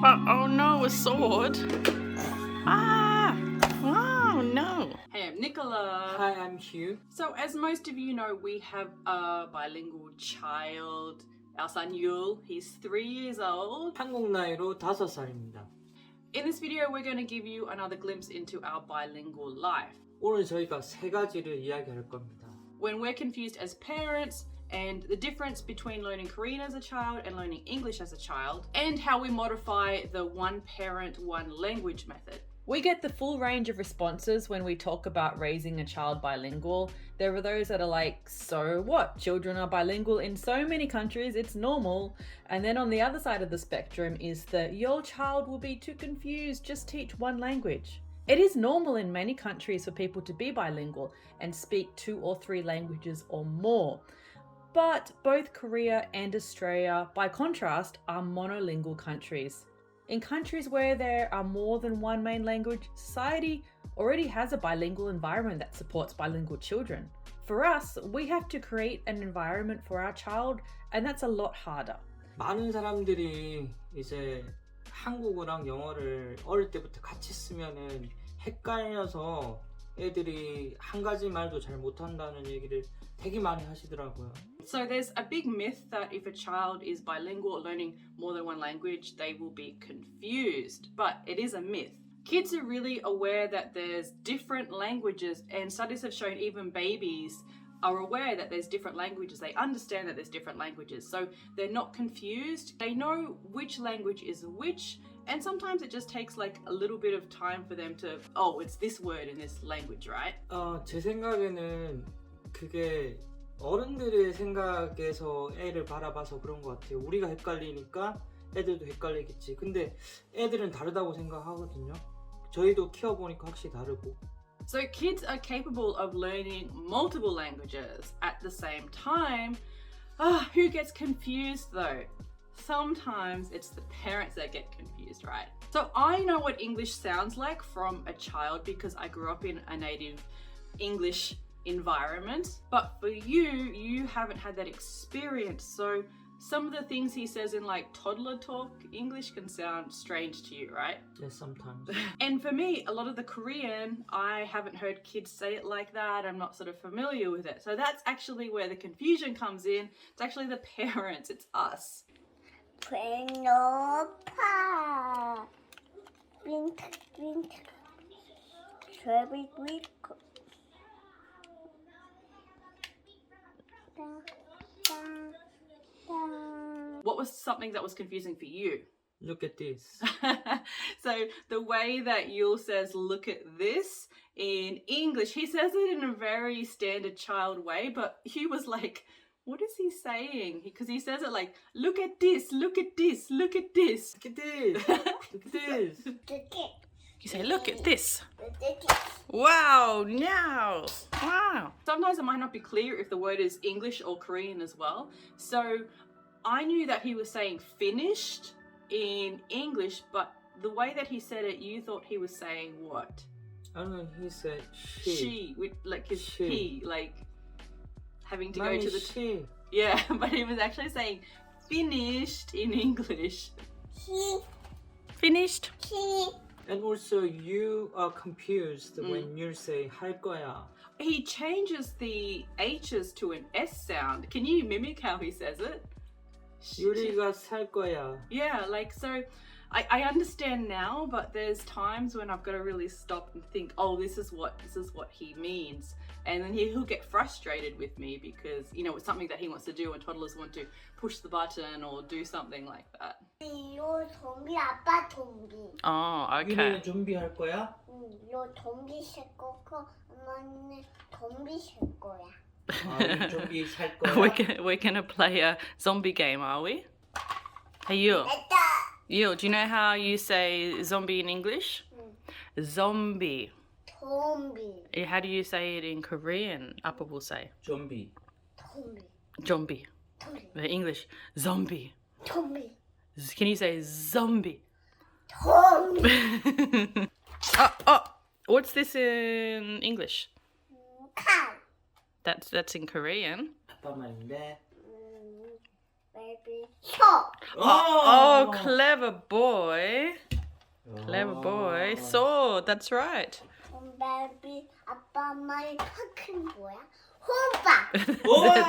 Oh no, a sword. Ah! Oh no. Hey, I'm Nicola. Hi, I'm Hugh. So as most of you know, we have a bilingual child, our son Yul. He's 3 years old. 한국 나이로 5살입니다. In this video, we're going to give you another glimpse into our bilingual life. 오늘 저희가 세 가지를 이야기할 겁니다. When we're confused as parents, and the difference between learning Korean as a child and learning English as a child, and how we modify the one parent, one language method. We get the full range of responses when we talk about raising a child bilingual. There are those that are like, so what? Children are bilingual in so many countries, it's normal. And then on the other side of the spectrum is that your child will be too confused, just teach one language. It is normal in many countries for people to be bilingual and speak 2 or 3 languages or more. But both Korea and Australia, by contrast, are monolingual countries. In countries where there are more than one main language, society already has a bilingual environment that supports bilingual children. For us, we have to create an environment for our child, and that's a lot harder. 많은 사람들이 이제 한국어랑 영어를 어릴 때부터 같이 쓰면은 헷갈려서 애들이 한 가지 말도 잘 못한다는 얘기를 되게 많이 하시더라고요. So there's a big myth that if a child is bilingual or learning more than one language, they will be confused. But it is a myth. Kids are really aware that there's different languages, and studies have shown even babies are aware that there's different languages. They understand that there's different languages. So they're not confused. They know which language is which. And sometimes it just takes like a little bit of time for them to, oh, it's this word in this language, right? 제 생각에는 그게 어른들의 생각에서 애를 바라봐서 그런 것 같아요. 우리가 헷갈리니까 애들도 헷갈리겠지. 근데 애들은 다르다고 생각하거든요. 저희도 키워보니까 확실히 다르고. So kids are capable of learning multiple languages at the same time. Who gets confused though? Sometimes it's the parents that get confused, right? So I know what English sounds like from a child because I grew up in a native English environment. But for you, you haven't had that experience. So some of the things he says in like toddler talk English can sound strange to you, right? Yes, sometimes. And for me, a lot of the Korean, I haven't heard kids say it like that. I'm not sort of familiar with it. So that's actually where the confusion comes in. It's actually the parents, it's us. Grandpa, winter, very weak. What was something that was confusing for you? Look at this. So the way that Yul says, look at this in English, he says it in a very standard child way, but Hugh was like, what is he saying? Because he says it like, look at this, look at this, look at this. Look at this. Look at this. You say, look at this. Wow, now. Wow. Sometimes it might not be clear if the word is English or Korean as well. So I knew that he was saying finished in English, but the way that he said it, you thought he was saying what? I don't know, he said she. She, with like his She. P, like having to Mommy, go to the... she. Yeah, but he was actually saying finished in English. Finished. And also you are confused when you say 할 거야. He changes the H's to an S sound. Can you mimic how he says it? 유리가 살 거야. Yeah, like so I understand now, but there's times when I've got to really stop and think, oh, this is what he means. And then he'll get frustrated with me because, you know, it's something that he wants to do and toddlers want to push the button or do something like that. 요 좀비 아빠 좀비. Oh, 유리는 좀비 할 거야? 요 좀비 살 거고 엄마는 좀비 살 거야. 우리 좀비 살 거야? We're gonna play a zombie game, are we? Hey, Yul. 됐다. Yul, do you know how you say zombie in English? Zombie. 좀비. How do you say it in Korean? Appa will say. 좀비. Zombie. 좀비. In English, zombie. 좀비. Can you say zombie? 좀비. Oh, what's this in English? 칼. That's in Korean. 아빠 말인데. baby so. Oh, clever boy. Clever boy. So, that's right. baby 아빠 말 푸킨 뭐야? 호박.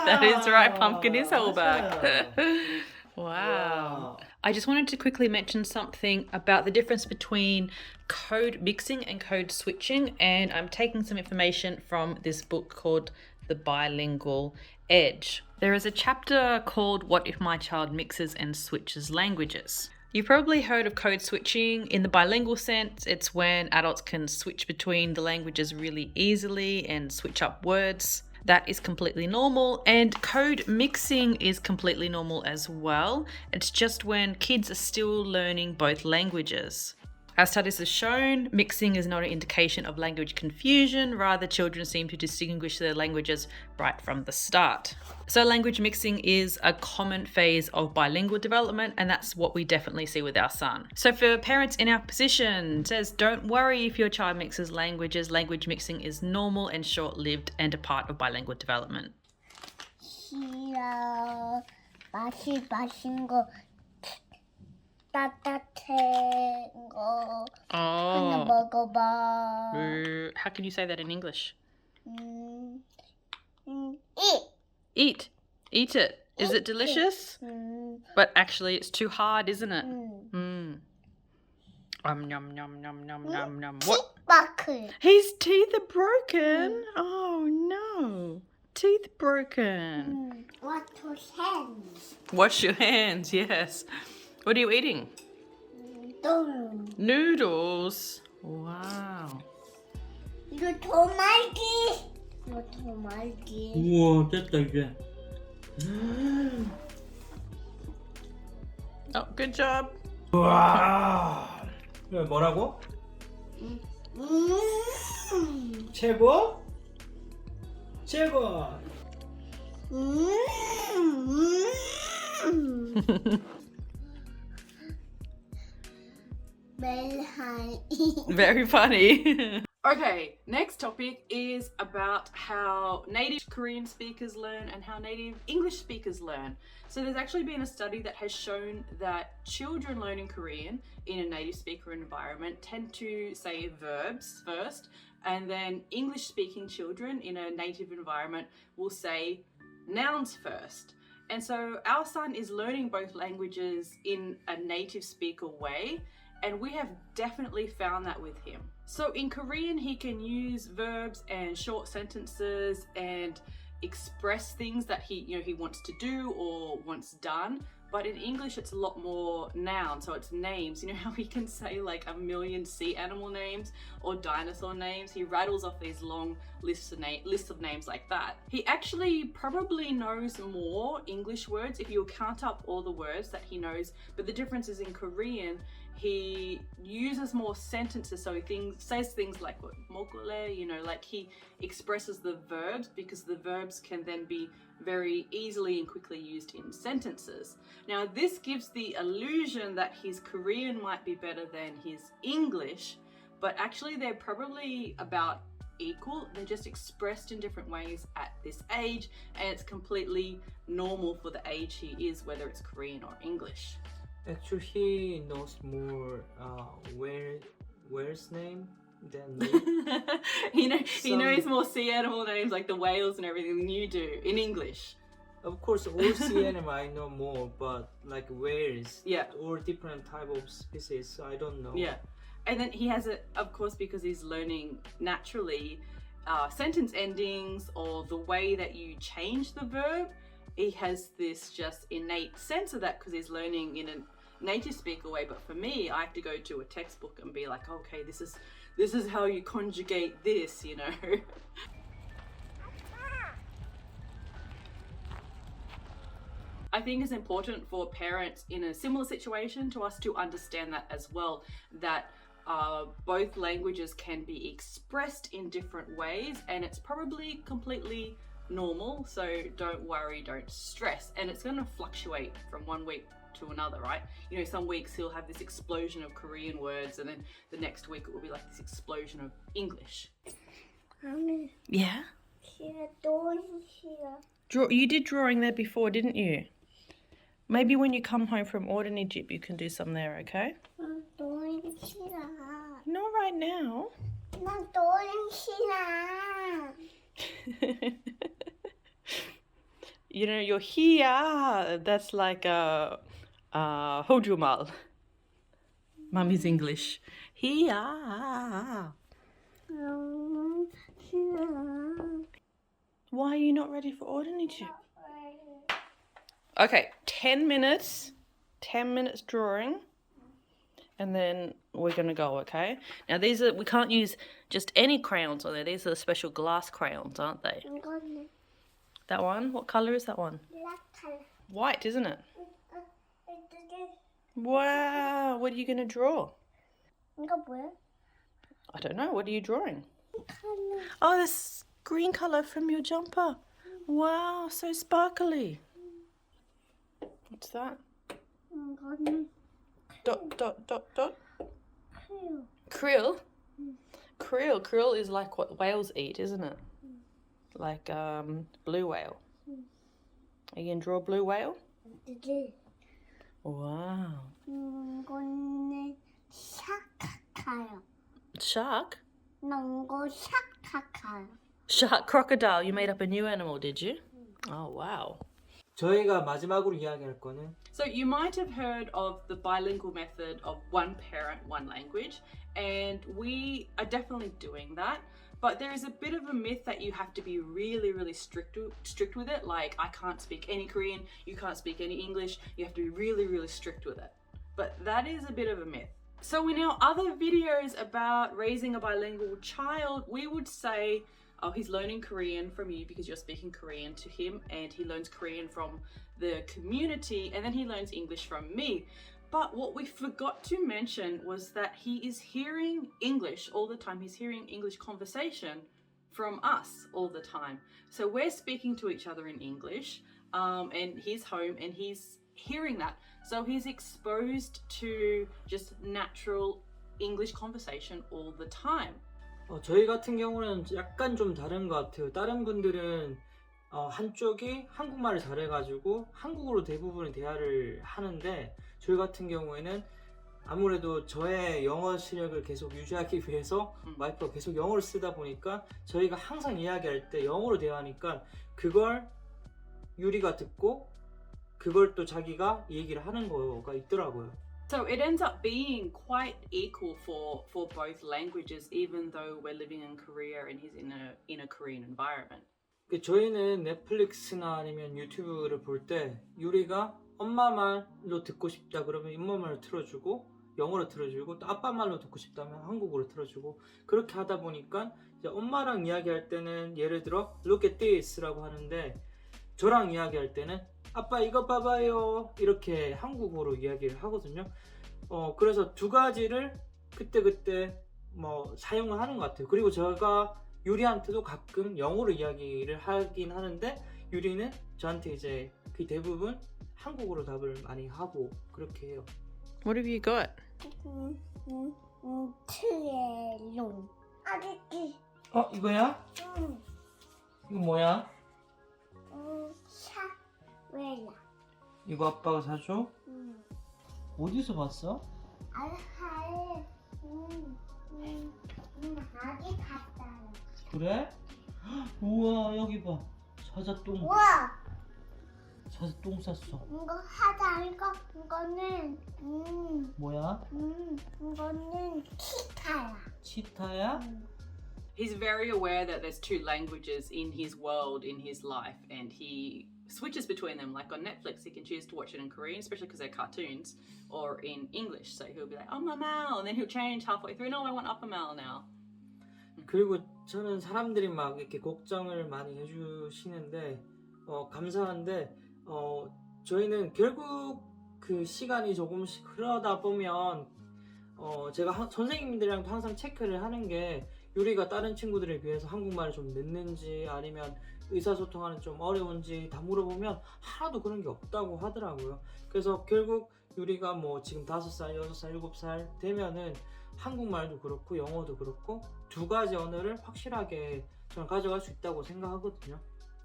That is right. Pumpkin is holdback. 맞아요. Wow. I just wanted to quickly mention something about the difference between code mixing and code switching, and I'm taking some information from this book called The Bilingual Edge. There is a chapter called What If My Child Mixes and Switches Languages? You've probably heard of code switching. In the bilingual sense, it's when adults can switch between the languages really easily and switch up words. That is completely normal, and code mixing is completely normal as well. It's just when kids are still learning both languages. As studies have shown, mixing is not an indication of language confusion, rather children seem to distinguish their languages right from the start. So language mixing is a common phase of bilingual development, and that's what we definitely see with our son. So for parents in our position, it says don't worry if your child mixes languages. Language mixing is normal and short-lived and a part of bilingual development. 싫어. 마신 거 따뜻한 거 하나 먹어봐. How can you say that in English? eat. Eat it. Is it delicious? But actually it's too hard, isn't it? Yum yum yum yum yum yum yum. What? buckle. His teeth are broken. Oh no. Teeth broken. Wash your hands. Wash your hands, yes. What are you eating? Noodles. Wow. 이거 도말기. 이거 도말기. 우와 됐다 이제. Oh, good job. 와. 뭐라고? 최고? 최고. Very funny. Okay, next topic is about how native Korean speakers learn and how native English speakers learn. So there's actually been a study that has shown that children learning Korean in a native speaker environment tend to say verbs first, and then English speaking children in a native environment will say nouns first. And so our son is learning both languages in a native speaker way, and we have definitely found that with him. So in Korean, he can use verbs and short sentences and express things that he wants to do or wants done. But in English, it's a lot more noun, so it's names. You know how he can say like a million sea animal names or dinosaur names? He rattles off these long lists of names like that. He actually probably knows more English words if you count up all the words that he knows, but the difference is in Korean, he uses more sentences, so he says things like mogole, like he expresses the verbs because the verbs can then be very easily and quickly used in sentences. Now this gives the illusion that his Korean might be better than his English, but actually they're probably about equal. They're just expressed in different ways at this age, and it's completely normal for the age he is, whether it's Korean or English. Actually, he knows more where's name than me. He knows more sea animal names like the whales and everything than you do in English. Of course, all sea animal I know more, but like whales, Yeah. all different type of species, so I don't know. Yeah. And then he has it, of course, because he's learning naturally sentence endings or the way that you change the verb. He has this just innate sense of that because he's learning in a native speaker way. But for me, I have to go to a textbook and be like, okay, this is how you conjugate this, I think it's important for parents in a similar situation to us to understand that as well, that both languages can be expressed in different ways, and it's probably completely normal, so don't worry, don't stress. And it's going to fluctuate from one week to another, right? Some weeks he'll have this explosion of Korean words, and then the next week it will be like this explosion of English. Yeah? 싫어. You did drawing there before, didn't you? Maybe when you come home from ordinary Jeep, you can do some there, okay? 노는 싫어. Not right now. 나 노는 싫어. You know, you're here. That's like a hojumal. Mummy's English. Here. 노는 싫어. Why are you not ready for ordinary Jeep? Okay, 10 minutes. 10 minutes drawing. And then we're going to go, okay? Now, these are, we can't use just any crayons on there. These are the special glass crayons, aren't they? 이거는 That one? What colour is that one? black color. White, isn't it? 이게 Wow, what are you going to draw? 이거 뭐야? I don't know. What are you drawing? color. Oh, this green colour from your jumper. Wow, so sparkly. What's that? 이거는 Dot, dot, dot, dot. 크레요. Krill? Krill is like what whales eat, isn't it? Like blue whale. Are you going to draw a blue whale? 이게 Wow. 이거는 샤카카요. Shark? 이거 샤카카요. Shark, crocodile. You made up a new animal, did you? Oh, wow. 저희가 마지막으로 이야기할 거는 So you might have heard of the bilingual method of one parent, one language, and we are definitely doing that. But there is a bit of a myth that you have to be really, really strict with it. Like, I can't speak any Korean, you can't speak any English, you have to be really, really strict with it. But that is a bit of a myth. So in our other videos about raising a bilingual child, we would say, oh, he's learning Korean from you because you're speaking Korean to him, and he learns Korean from the community, and then he learns English from me. But what we forgot to mention was that he is hearing English all the time. He's hearing English conversation from us all the time. So we're speaking to each other in English, and he's home and he's hearing that. So he's exposed to just natural English conversation all the time. 저희 같은 경우는 약간 좀 다른 것 같아요. 다른 분들은 한쪽이 한국말을 잘해가지고 한국어로 대부분의 대화를 하는데, 저희 같은 경우에는 아무래도 저의 영어 실력을 계속 유지하기 위해서 와이프가 계속 영어를 쓰다 보니까 저희가 항상 이야기할 때 영어로 대화하니까 그걸 유리가 듣고 그걸 또 자기가 얘기를 하는 거가 있더라고요. So it ends up being quite equal for both languages, even though we're living in Korea and he's in a Korean environment. 저희는 넷플릭스나 아니면 유튜브를 볼 때 유리가 엄마 말로 듣고 싶다 그러면 엄마 말로 틀어주고, 영어로 틀어주고, 또 아빠 말로 듣고 싶다면 한국어로 틀어주고, 그렇게 하다 보니까 이제 엄마랑 이야기할 때는 예를 들어 look at this라고 하는데, 저랑 이야기할 때는 아빠 이거 봐봐요 이렇게 한국어로 이야기를 하거든요. 그래서 두 가지를 그때그때 뭐 사용을 하는 것 같아요. 그리고 제가 유리한테도 가끔 영어로 이야기를 하긴 하는데, 유리는 저한테 이제 그 대부분 한국어로 답을 많이 하고 그렇게 해요. What have you got? 트레롱. 아저씨. 이거야? 이거 뭐야? 샤웰라. 이거 아빠가 사줘? 어디서 봤어? 알하에 아기 갔다. 그래? 우와, 여기 봐. 사자 똥. 우와. 사자 똥 쌌어. 이거 하자. 이거는 뭐야? 이거는 치타야. 치타야? He's very aware that there's two languages in his world, in his life, and he switches between them. Like on Netflix, he can choose to watch it in Korean, especially because they're cartoons, or in English. So he'll be like, "Oh, Mama," and then he'll change halfway through. No, I want Upper Mal now. 그리고 저는 사람들이 막 이렇게 걱정을 많이 해주시는데 감사한데, 저희는 결국 그 시간이 조금씩 흐르다 보면 제가 선생님들이랑도 항상 체크를 하는 게, 유리가 다른 친구들에 비해서 한국말을 좀 늦는지 아니면 의사소통하는 좀 어려운지 다 물어보면 하나도 그런 게 없다고 하더라고요. 그래서 결국 유리가 뭐 지금 5살, 6살, 7살 되면은 한국말도 그렇고 영어도 그렇고 두 가지 언어를 확실하게 저는 가져갈 수 있다고 생각하거든요.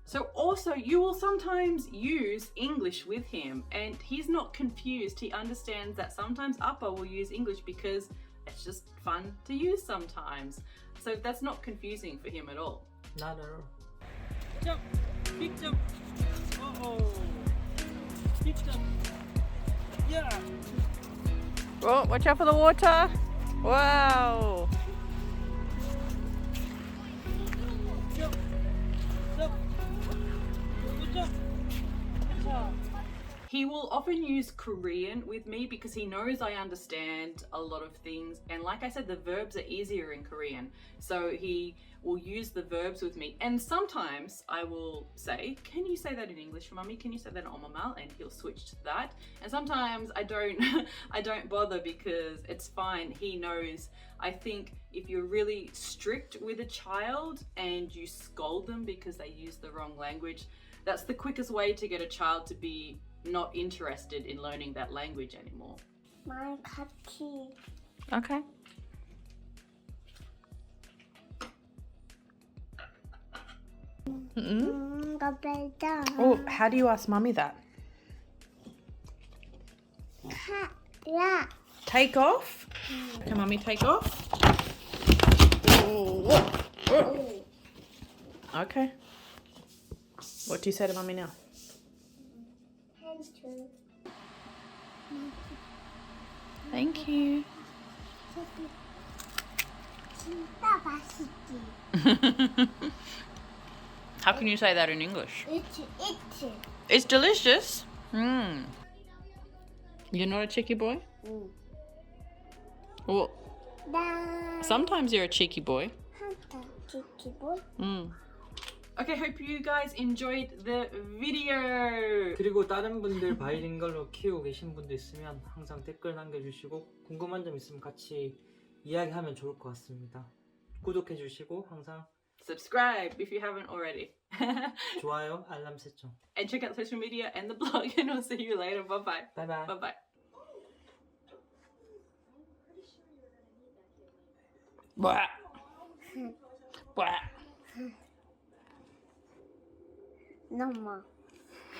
So also you will sometimes use English with him and he's not confused. He understands that sometimes Appa will use English because it's just fun to use sometimes. So that's not confusing for him at all. Not at all. jump, big jump. Uh-oh. Big jump. Yeah. Oh, watch out for the water. Wow. Jump. Jump. Good jump. Good job. He will often use Korean with me because he knows I understand a lot of things. And like I said, the verbs are easier in Korean. So he will use the verbs with me. And sometimes I will say, can you say that in English for Mummy? Can you say that in Omamal? And he'll switch to that. And sometimes I don't, I don't bother because it's fine. He knows. I think if you're really strict with a child and you scold them because they use the wrong language, that's the quickest way to get a child to be not interested in learning that language anymore. My 같이. Okay. 거벨다. Oh, how do you ask Mummy that? 가라. Take off? Can Mummy take off? Okay. What do you say to Mummy now? 펜트. Thank you. 진짜 맛있지. How can you say that in English? It's. It's delicious. You're not a cheeky boy? Well, 나. sometimes you're a cheeky boy. 한타 지키고. Okay, hope you guys enjoyed the video. 그리고 다른 분들 바이링걸로 키우고 계신 분들 있으면 항상 댓글 남겨주시고 궁금한 점 있으면 같이 이야기하면 좋을 것 같습니다. 구독해주시고 항상 Subscribe if you haven't already. 좋아요, 알람 설정. And check out the social media and the blog, and I'll see you later. Bye bye. 바이바이. Bye bye. Blah. Blah. 너무.